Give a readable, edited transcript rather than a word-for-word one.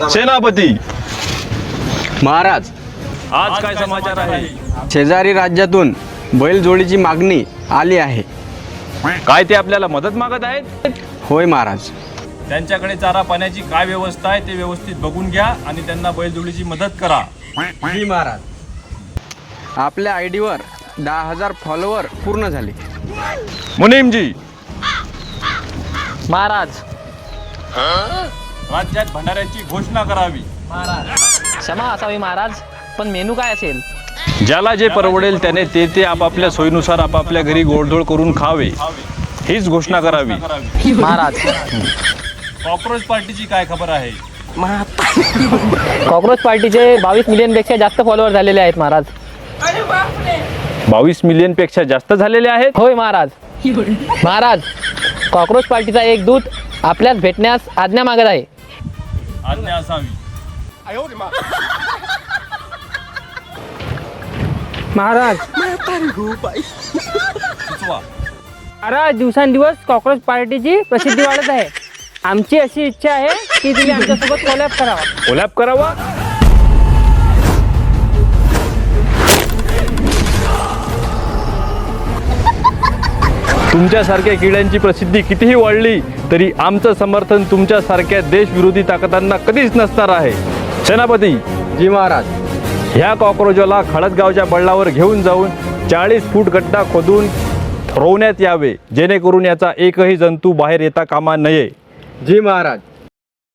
सेनापती महाराज, आज काय समाचार आहे? शेजारी राज्यातून बैलजोडीची मागणी आली आहे. काय ते आपल्याला मदत मागत आहेत? होय महाराज. त्यांच्याकडे चारा पाण्याची काय व्यवस्था आहे ते व्यवस्थित बघून घ्या आणि त्यांना बैलजोडीची मदत करा. महाराज, आपल्या आयडीवर 10,000 फॉलोवर पूर्ण झाले. मुनीमजी, महाराज, राज्यात भंडाऱ्याची घोषणा करावी. क्षमा असावी महाराज, पण मेनू काय असेल? ज्याला जे परवडेल त्याने ते ते आपापल्या सोयीनुसार आपापल्या घरी गोडधोड करून खावे, हीच घोषणा करावी. महाराज, कॉक्रोच पार्टीची काय खबर आहे? कॉक्रोच पार्टीचे 22 मिलियनपेक्षा जास्त फॉलोअर झालेले आहेत महाराज. 22 मिलियनपेक्षा जास्त झालेले आहेत. होय महाराज. महाराज, कॉक्रोच पार्टीचा एक दूत आपल्यास भेटण्यास आज्ञा मागत आहे. आज्ञा असावी. महाराज, सुचवा. महाराज, दिवसांदिवस कॉक्रोच पार्टीची प्रसिद्धी वाढत आहे. आमची अशी इच्छा आहे की तुम्ही आमच्यासोबत कोलॅब करावा. कोलॅब करावा. तुमच्यासारख्या किड्यांची प्रसिद्धी कितीही वाढली तरी आमचं समर्थन तुमच्यासारख्या देशविरोधी ताकदांना कधीच नसणार आहे. सेनापती, जी महाराज. ह्या कॉक्रोचला खळदगावच्या बळावर घेऊन जाऊन 40 फूट गड्डा खोदून रोवण्यात यावे, जेणेकरून याचा एकही जंतू बाहेर येता कामा नये. जी महाराज.